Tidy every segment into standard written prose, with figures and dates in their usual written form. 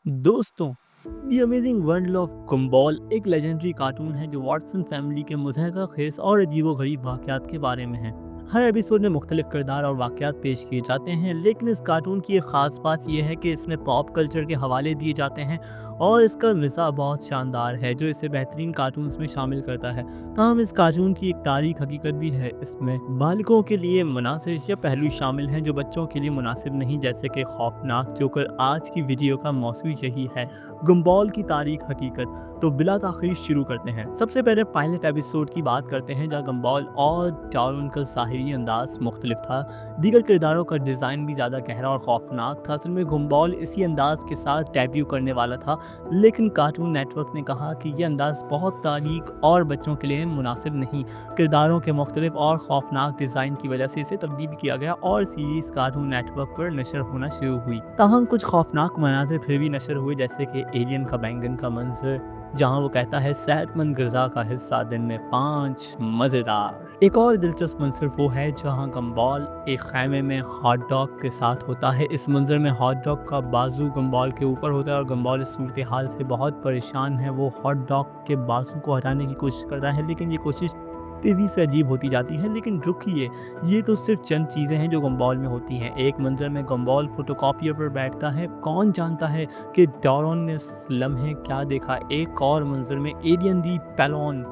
दोस्तों, the amazing world of गुम्बाल एक legendary cartoon है जो वॉटसन फैमिली के मुज़हज़ा खेस और अजीबो-गरीब वाक़यात के बारे में है। हर एपिसोड में मुख्तलिफ किरदार और वाक़यात पेश किए जाते हैं, लेकिन इस कार्टून की एक ख़ास बात यह है कि इसमें पॉप कल्चर के हवाले दिए जाते हैं और इसका मिज़ाज बहुत शानदार है, जो इसे बेहतरीन कार्टून्स में शामिल करता है। ताहम इस कार्टून की एक तारीख हकीकत भी है। इसमें बालिगों के लिए मुनासिब या पहलू शामिल हैं जो बच्चों के लिए मुनासिब नहीं, जैसे कि खौफनाक जोकर। आज की वीडियो का मौज़ू यही है, गुम्बाल की तारीख हकीकत। तो बिला ताख़ीर शुरू करते हैं। सबसे पहले पायलट एपिसोड की बात करते हैं, जहाँ गुम्बाल और टारून का ज़ाहिरी अंदाज मुख्तलिफ था। दीगर किरदारों का डिज़ाइन भी ज़्यादा गहरा और खौफनाक था। असल में गुम्बाल इसी अंदाज के साथ डेब्यू करने वाला था, लेकिन कार्टून नेटवर्क ने कहा कि यह अंदाज बहुत तारीख और बच्चों के लिए मुनासिब नहीं। किरदारों के मुख्तलिफ और खौफनाक डिज़ाइन की वजह से इसे तब्दील किया गया और सीरीज़ कार्टून नेटवर्क पर नशर होना शुरू हुई। ताहम कुछ खौफनाक मनाज़िर फिर भी नशर हुए, जैसे कि एलियन का बैंगन का मंजर, जहाँ वो कहता है सेहतमंद ग़िज़ा का हिस्सा दिन में 5 मज़ेदार। एक और दिलचस्प मंजर वो है जहाँ गुम्बाल एक खैमे में हॉट डॉग के साथ होता है। इस मंजर में हॉट डॉग का बाजू गुम्बाल के ऊपर होता है और गुम्बाल इस सूरत हाल से बहुत परेशान है। वो हॉट डॉग के बाजू को हटाने की कोशिश करता है, लेकिन ये कोशिश तेज़ी से अजीब होती जाती है। लेकिन रुकिए, ये तो सिर्फ चंद चीज़ें हैं जो गुम्बाल में होती हैं। एक मंजर में गुम्बाल फोटोकॉपियर पर बैठता है। कौन जानता है कि टारून ने इस लम्हे क्या देखा। एक और मंजर में एलियन दी पेलोन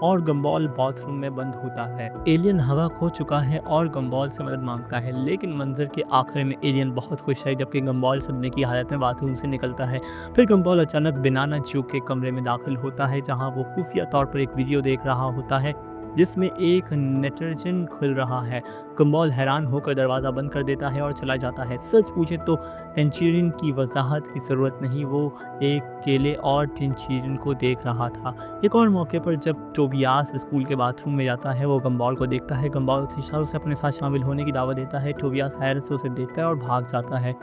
और गुम्बाल बाथरूम में बंद होता है। एलियन हवा खो चुका है और गुम्बाल से मदद मांगता है, लेकिन मंजर के आखिर में एलियन बहुत खुश है, जबकि गुम्बाल सदमे की हालत में बाथरूम से निकलता है। फिर गुम्बाल अचानक बनाना जू के कमरे में दाखिल होता है, जहाँ वो खुफिया तौर पर एक वीडियो देख रहा होता है जिसमें एक नेटवर्जन खुल रहा है। गुम्बाल हैरान होकर दरवाज़ा बंद कर देता है और चला जाता है। सच पूछे तो टेंचीरिन की वजाहत की ज़रूरत नहीं, वो एक केले और टेंचीरिन को देख रहा था। एक और मौके पर जब टोबियास स्कूल के बाथरूम में जाता है, वो गुम्बाल को देखता है। गुम्बाल उसे इशारों से अपने साथ शामिल होने की दावत देता है। टोबियास हैरत से उसे देखता है और भाग जाता है।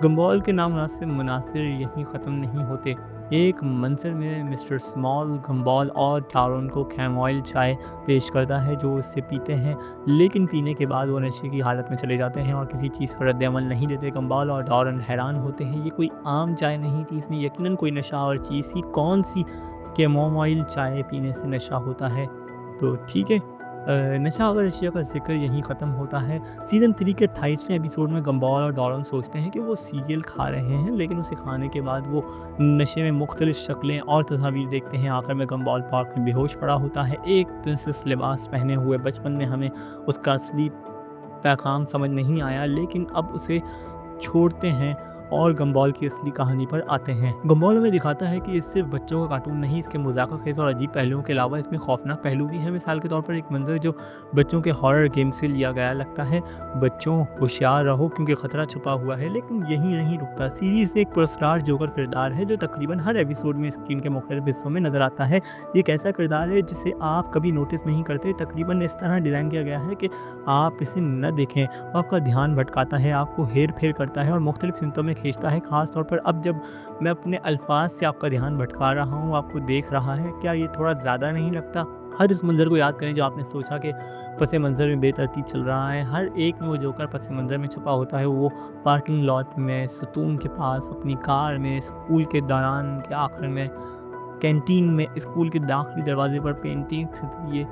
गुम्बाल के नामुनासिब मुनासिर यहीं ख़त्म नहीं होते। एक मंजर में मिस्टर स्मॉल गुम्बाल और टारून को कैमोमाइल चाय पेश करता है, जो उससे पीते हैं, लेकिन पीने के बाद वो नशे की हालत में चले जाते हैं और किसी चीज़ पर रद्द-ए-अमल नहीं देते। गुम्बाल और टारून हैरान होते हैं, ये कोई आम चाय नहीं थी, इसमें यकीनन कोई नशा और चीज़ थी। कौन सी कैमोमाइल चाय पीने से नशा होता है? तो ठीक है, नशा और अशिया का ज़िक्र यहीं ख़त्म होता है। सीज़न 3 के 28वें एपिसोड में गुम्बाल और टारून सोचते हैं कि वो सीरियल खा रहे हैं, लेकिन उसे खाने के बाद वो नशे में मुख्तलिफ शक्लें और तस्वीर देखते हैं। आखिर में गुम्बाल पार्क में बेहोश पड़ा होता है। एक प्रिंसेस लिबास पहने हुए। बचपन में हमें उसका असली पैगाम समझ नहीं आया, लेकिन अब उसे छोड़ते हैं और गुम्बाल की असली कहानी पर आते हैं। गुम्बाल हमें दिखाता है कि ये सिर्फ बच्चों का कार्टून नहीं, इसके मज़ाक़-खेज़ और अजीब पहलुओं के अलावा इसमें खौफनाक पहलू भी है। मिसाल के तौर पर एक मंजर जो बच्चों के हॉरर गेम से लिया गया, लगता है बच्चों होशियार रहो क्योंकि ख़तरा छुपा हुआ है। लेकिन यहीं नहीं रुकता। सीरीज़ में एक पुरस्कार जोकर किरदार है जो तकरीबन हर एपिसोड में स्क्रीन के मुख्तलिफ हिस्सों में नज़र आता है। ये एक ऐसा किरदार है जिसे आप कभी नोटिस नहीं करते। तकरीबन इस तरह डिज़ाइन किया गया है कि आप इसे न देखें, वो आपका ध्यान भटकाता है, आपको हेर-फेर करता है और मुख्तलिफ सिमतों में खींचता है। ख़ास तौर पर अब जब मैं अपने अल्फाज से आपका ध्यान भटका रहा हूँ, आपको देख रहा है, क्या ये थोड़ा ज़्यादा नहीं लगता? हर इस मंज़र को याद करें जो आपने सोचा कि पस मंज़र में बेतरतीब चल रहा है। हर एक में वो जोकर पस मंज़र में छुपा होता है। वो पार्किंग लॉट में, सतून के पास, अपनी कार में, स्कूल के दौरान के आखिर में, कैंटीन में, स्कूल के दाखिली दरवाजे पर पेंटिंग से लिए,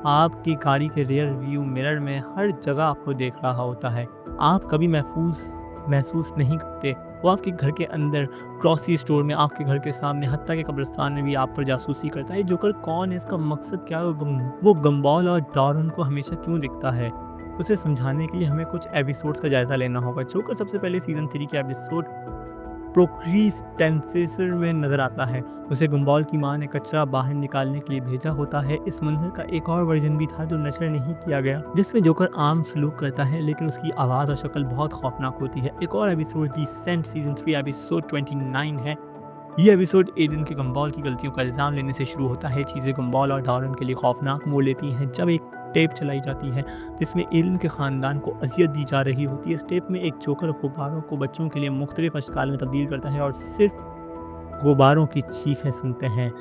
आपकी गाड़ी के रियर व्यू मिरर में, हर जगह आपको देख रहा होता है। आप कभी महसूस नहीं करते। वो आपके घर के अंदर, ग्रोसरी स्टोर में, आपके घर के सामने, हत्ता के कब्रिस्तान में भी आप पर जासूसी करता है। जोकर कौन है, इसका मकसद क्या है, वो गुम्बाल और टारून को हमेशा क्यों दिखता है? उसे समझाने के लिए हमें कुछ एपिसोड्स का जायज़ा लेना होगा। जोकर सबसे पहले सीज़न 3 के एपिसोड प्रोक्रीस्टेंसेसर में नज़र आता है। उसे गुम्बाल की माँ ने कचरा बाहर निकालने के लिए भेजा होता है। इस मंज़र का एक और वर्जन भी था जो नशर नहीं किया गया, जिसमें जोकर आम सलूक करता है, लेकिन उसकी आवाज़ और शक्ल बहुत खौफनाक होती है। एक और एपिसोड दी सेंट सीज़न 3 एपिसोड 29 है। ये एपिसोड एलियन के गुम्बाल की गलतियों का इल्ज़ाम लेने से शुरू होता है। चीज़ें गुम्बाल और टारून के लिए खौफनाक मोड़ लेती हैं जब एक टेप चलाई जाती है जिसमें एलियन के ख़ानदान को अज़ियत दी जा रही होती है। इस टेप में एक जोकर गुब्बारों को बच्चों के लिए मुख्तलिफ अशकाल में तब्दील करता है और सिर्फ गुब्बारों की चीखें सुनते हैं।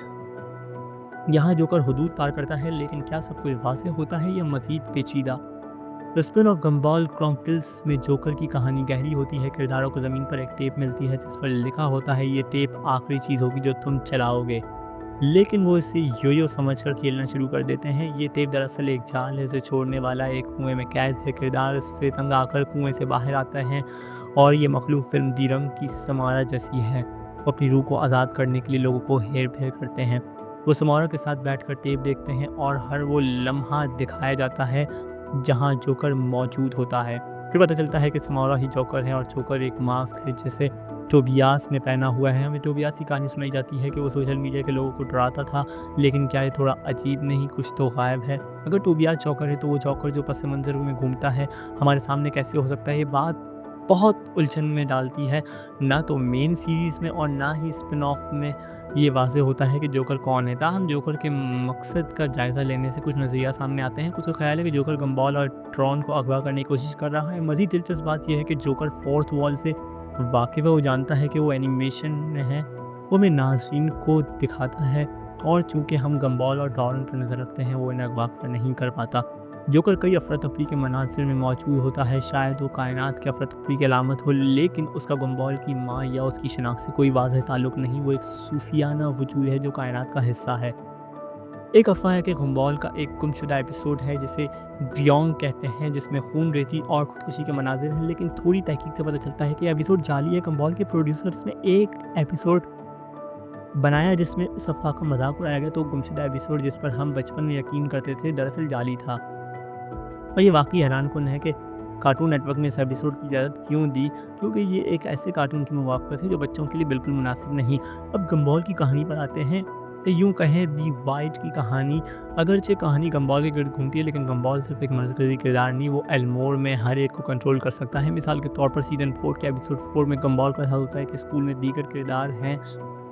यहाँ जोकर हुदूद पार करता है, लेकिन क्या सब कुछ वाज़ेह होता है या मज़ीद पेचीदा? द स्पिन ऑफ गम्बॉल क्रॉन्किल्स में जोकर की कहानी गहरी होती है। किरदारों को ज़मीन पर एक टेप मिलती है जिस पर लिखा होता है ये टेप आखिरी चीज़ होगी जो तुम चलाओगे, लेकिन वो इसे यो-यो समझकर खेलना शुरू कर देते हैं। ये टेप दरअसल एक जाल है, इसे छोड़ने वाला एक कुएँ में कैद है। किरदार इससे तंग आकर कुएँ से बाहर आता है और ये मखलूक फ़िल्म दी रंग की समारा जैसी है। वो अपनी रूह को आज़ाद करने के लिए लोगों को हेर-फेर करते हैं। वो समारा के साथ बैठकर टेप देखते हैं और हर वो लम्हा दिखाया जाता है जहाँ जोकर मौजूद होता है। फिर पता चलता है कि समारा ही जोकर है और जोकर एक मास्क है जिसे टोबियास ने पहना हुआ है। हमें टोबियास की कहानी सुनाई जाती है कि वो सोशल मीडिया के लोगों को डराता था, लेकिन क्या ये थोड़ा अजीब नहीं, कुछ तो गायब है। अगर टोबियास जोकर है तो वो जोकर जो पस मंज़र में घूमता है हमारे सामने कैसे हो सकता है? ये बात बहुत उलझन में डालती है। ना तो मेन सीरीज़ में और ना ही स्पिन ऑफ में ये वाज़ेह होता है कि जोकर कौन है। ताहम जोकर के मकसद का जायज़ा लेने से कुछ नज़रिया सामने आते हैं। कुछ का ख्याल है कि जोकर गम्बॉल और ट्रॉन को अगवा करने की कोशिश कर रहा है। मज़ीद दिलचस्प बात ये है कि जोकर फोर्थ वॉल से वाकिफ़ है। वो जानता है कि वो एनिमेशन में है, वो हमें नाज़रीन को दिखाता है और चूँकि हम गम्बॉल और डॉरन पर नज़र रखते हैं वो इन्हें अगवा नहीं कर पाता। जोकर कई अफरा-तफ़री के मनाज़िर में मौजूद होता है, शायद वो कायनात की अफरा-तफ़री की अलामत हो, लेकिन उसका गम्बॉल की माँ या उसकी शनाख्त से कोई वाज़ेह ताल्लुक़ नहीं। वो एक सूफियाना वजूद है जो कायनात का हिस्सा है। एक अफ़वाह है कि गम्बॉल का एक गुमशुदा एपिसोड है जिसे ग्योंग कहते हैं, जिसमें खून रेती और खुदकुशी के मनाज़िर हैं, लेकिन थोड़ी तहकीक से पता चलता है कि एपिसोड जाली है। गम्बॉल के प्रोड्यूसर्स ने एक एपिसोड बनाया जिसमें इस अफ़वाह का मज़ाक उड़ाया गया, तो गुमशुदा एपिसोड जिस पर हम बचपन में यकीन करते थे दरअसल जाली था। और ये वाक़ई हैरानकुन है कि कार्टून नेटवर्क ने इस एपिसोड की इजाज़त क्यों दी, क्योंकि ये एक ऐसे कार्टून की मुवाफ़क़त है जो बच्चों के लिए बिल्कुल मुनासिब नहीं। अब गम्बॉल की कहानी पर आते हैं। यूँ कहें दी वाइड की कहानी, अगरचे कहानी गम्बॉल के गिर्द घूमती है, लेकिन गम्बॉल सिर्फ एक मरकज़ी किरदार नहीं, वो एल्मोर में हर एक को कंट्रोल कर सकता है। मिसाल के तौर पर सीज़न 4 के एपिसोड 4 में गम्बॉल का हाल होता है कि स्कूल में दीगर किरदार हैं,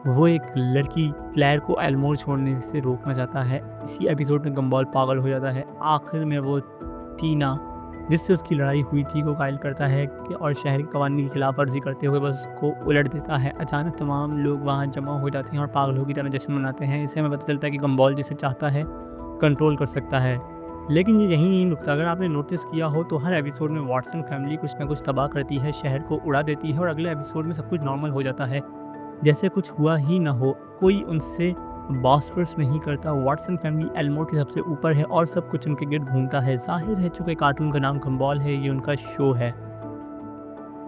वो एक लड़की क्लेयर को एल्मोर छोड़ने से रोकना चाहता है। इसी एपिसोड में गम्बॉल पागल हो जाता है। आखिर में वो टीना जिससे उसकी लड़ाई हुई थी को कायल करता है कि और शहर के कवानीन की खिलाफ वर्जी करते हुए बस उसको उलट देता है। अचानक तमाम लोग वहाँ जमा हो जाते हैं और पागलों की तरह जश्न मनाते हैं। इससे हमें पता चलता है कि गम्बॉल जिसे चाहता है कंट्रोल कर सकता है। लेकिन ये यहीं नहीं रुकता। अगर आपने नोटिस किया हो तो हर एपिसोड में वाटसन फैमिली कुछ ना कुछ तबाह करती है, शहर को उड़ा देती है और अगले एपिसोड में सब कुछ नॉर्मल हो जाता है, जैसे कुछ हुआ ही ना हो। कोई उनसे बॉस्फोरस नहीं करता। वाटसन फैमिली एल्मोर के सबसे ऊपर है और सब कुछ उनके गिर्द घूमता है। ज़ाहिर है चूँकि कार्टून का नाम गम्बॉल है, ये उनका शो है।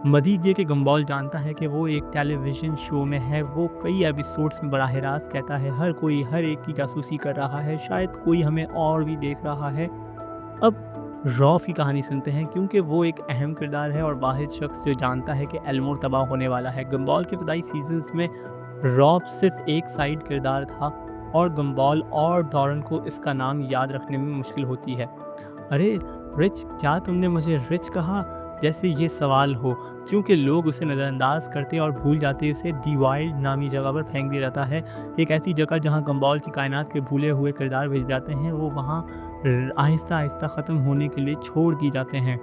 मज़ीद ये कि गम्बॉल जानता है कि वो एक टेलीविज़न शो में है। वो कई एपिसोड्स में बराह रास्त कहता है हर कोई हर एक की जासूसी कर रहा है, शायद कोई हमें और भी देख रहा है। अब रॉफ की कहानी सुनते हैं, क्योंकि वो एक अहम किरदार है और वाहिद शख्स जो जानता है कि एल्मोर तबाह होने वाला है। गम्बॉल के इब्तदाई सीजन्स में रॉफ सिर्फ एक साइड किरदार था और गम्बॉल और डॉरन को इसका नाम याद रखने में मुश्किल होती है। अरे रिच, क्या तुमने मुझे रिच कहा? जैसे ये सवाल हो, क्योंकि लोग उसे नज़रअंदाज करते और भूल जाते। इसे दी वाइल्ड नामी जगह पर फेंक दिया जाता है, एक ऐसी जगह जहाँ गम्बॉल की कायनात के भूले हुए किरदार भेज जाते हैं। वो वहाँ आहिस्ता आहिस्ता ख़त्म होने के लिए छोड़ दिए जाते हैं।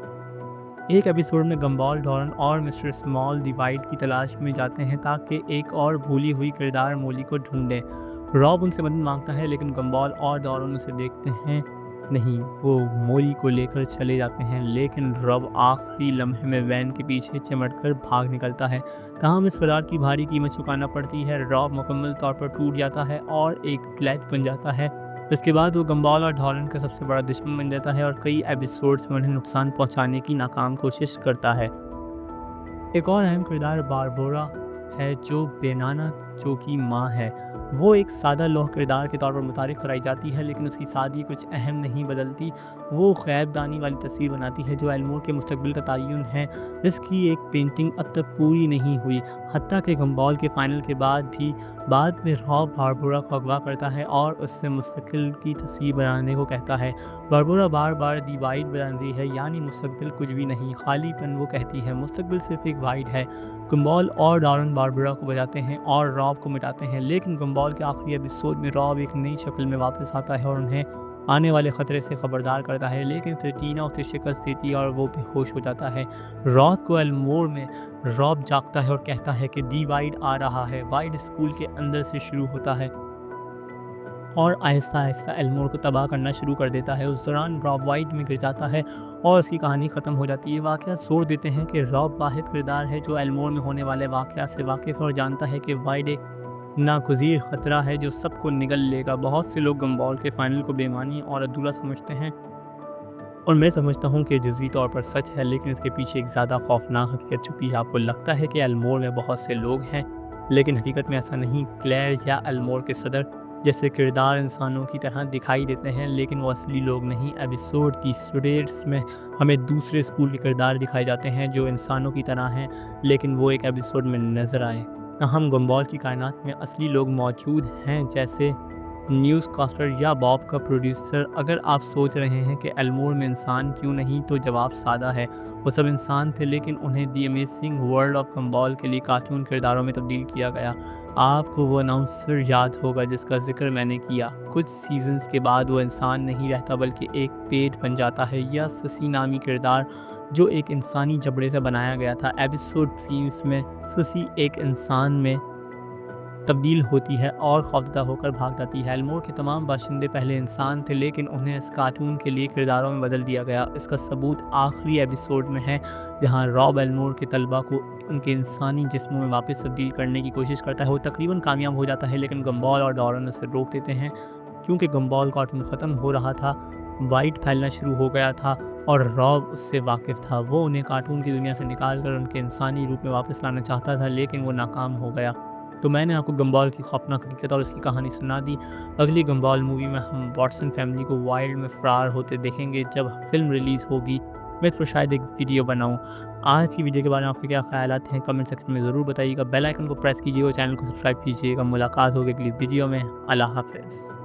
एक एपिसोड में गम्बॉल, डॉरन और मिस्टर स्मॉल दी वाइड की तलाश में जाते हैं ताकि एक और भूली हुई किरदार मोली को ढूंढें। रॉब उनसे मदद मांगता है, लेकिन गम्बॉल और डॉरन उसे देखते हैं नहीं, वो मोली को लेकर चले जाते हैं। लेकिन रॉब आखिरी लम्हे में वैन के पीछे चिमटकर भाग निकलता है। तमाम इस फरार की भारी कीमत चुकाना पड़ती है। रॉब मुकम्मल तौर पर टूट जाता है और एक प्लेज बन जाता है। इसके बाद वो गम्बॉल और डॉरन का सबसे बड़ा दुश्मन बन जाता है और कई एपिसोड्स में उन्हें नुकसान पहुंचाने की नाकाम कोशिश करता है। एक और अहम किरदार बारबोरा है जो बेनाना जो की माँ है। वो एक सादा लोह किरदार के तौर पर मुतारिफ कराई जाती है, लेकिन उसकी सादगी कुछ अहम नहीं बदलती। वो ग़ैबदानी वाली तस्वीर बनाती है जो एल्मोर के मुस्तकबिल का तयन है। इसकी एक पेंटिंग अब तक पूरी नहीं हुई, हत्ता कि गम्बॉल के फाइनल के बाद में रॉब बारबोरा को अगवा करता है और उससे मुस्तकिल की तस्वीर बनाने को कहता है। बारबोरा बार बार दी वाइड बनाती है, यानी मुस्तकबिल कुछ भी नहीं, खालीपन। वो कहती है मुस्तकबिल सिर्फ एक वाइड है। गम्बॉल और डॉरन बारबोरा को बचाते हैं और रॉब को मिटाते हैं, लेकिन गम्बॉल के आखिरी एपिसोड में रॉब एक नई शक्ल में वापस आता है और उन्हें आने वाले ख़तरे से ख़बरदार करता है। लेकिन फिर टीना उसे शिकस्त देती है और वो बेहोश हो जाता है। रात को एल्मोर में रॉब जागता है और कहता है कि दी वाइड आ रहा है। वाइड स्कूल के अंदर से शुरू होता है और आहिस्ता-आहिस्ता एल्मोर को तबाह करना शुरू कर देता है। उस दौरान रॉब वाइट में गिर जाता है और उसकी कहानी ख़त्म हो जाती है। वाक़या जोर देते हैं कि रॉब वाहिद किरदार है जो एल्मोर में होने वाले वाक़यात से वाकिफ़ है और जानता है कि वाइड एक नागुज़ीर ख़तरा है जो सबको निगल लेगा। बहुत से लोग गम्बॉल के फ़ाइनल को बेईमानी और अधूरा समझते हैं और मैं समझता हूँ कि जज़वी तौर पर सच है, लेकिन इसके पीछे एक ज़्यादा खौफनाक हकीकत छुपी है। आपको लगता है कि एल्मोर में बहुत से लोग हैं, लेकिन हकीकत में ऐसा नहीं। क्लेयर या एल्मोर के सदर जैसे किरदार इंसानों की तरह दिखाई देते हैं, लेकिन वो असली लोग नहीं। एपिसोड 30 में हमें दूसरे स्कूल के किरदार दिखाए जाते हैं जो इंसानों की तरह हैं, लेकिन वो एक एपिसोड में नज़र आए। हम गम्बॉल की कायनात में असली लोग मौजूद हैं, जैसे न्यूज़ कास्टर या बॉब का प्रोड्यूसर। अगर आप सोच रहे हैं कि एल्मोर में इंसान क्यों नहीं, तो जवाब सादा है। वो सब इंसान थे, लेकिन उन्हें द अमेजिंग वर्ल्ड ऑफ गम्बॉल के लिए कार्टून किरदारों में तब्दील किया गया। आपको वो अनाउंसर याद होगा जिसका जिक्र मैंने किया। कुछ सीजन्स के बाद वो इंसान नहीं रहता बल्कि एक पेट बन जाता है, या ससी नामी किरदार जो एक इंसानी जबड़े से बनाया गया था। एपिसोड 20 में ससी एक इंसान में तब्दील होती है और खौफजदा होकर भाग जाती है। एल्मोर के तमाम बाशिंदे पहले इंसान थे, लेकिन उन्हें इस कार्टून के लिए किरदारों में बदल दिया गया। इसका सबूत आखिरी एपिसोड में है, जहां रॉब एल्मोर के तलबा को उनके इंसानी जिस्मों में वापस तब्दील करने की कोशिश करता है। वो तकरीबन कामयाब हो जाता है, लेकिन गम्बॉल और डॉरन उसे रोक देते हैं। क्योंकि गम्बॉल कार्टून ख़त्म हो रहा था, वाइट फैलना शुरू हो गया था और रॉब उससे वाकिफ़ था। वो उन्हें कार्टून की दुनिया से निकाल कर उनके इंसानी रूप में वापस लाना चाहता था, लेकिन वो नाकाम हो गया। तो मैंने आपको गम्बॉल की खौफनाक हकीकत और उसकी कहानी सुना दी। अगली गम्बॉल मूवी में हम वॉटसन फैमिली को वाइल्ड में फ़रार होते देखेंगे जब फ़िल्म रिलीज़ होगी। मैं इस पर शायद एक वीडियो बनाऊँ। आज की वीडियो के बारे में आपके क्या ख़यालात हैं, कमेंट सेक्शन में ज़रूर बताइएगा। बेल आइकन को प्रेस कीजिएगा और चैनल को सब्सक्राइब कीजिएगा। मुलाकात होगी अगली वीडियो में। अल्लाह हाफ़िज़।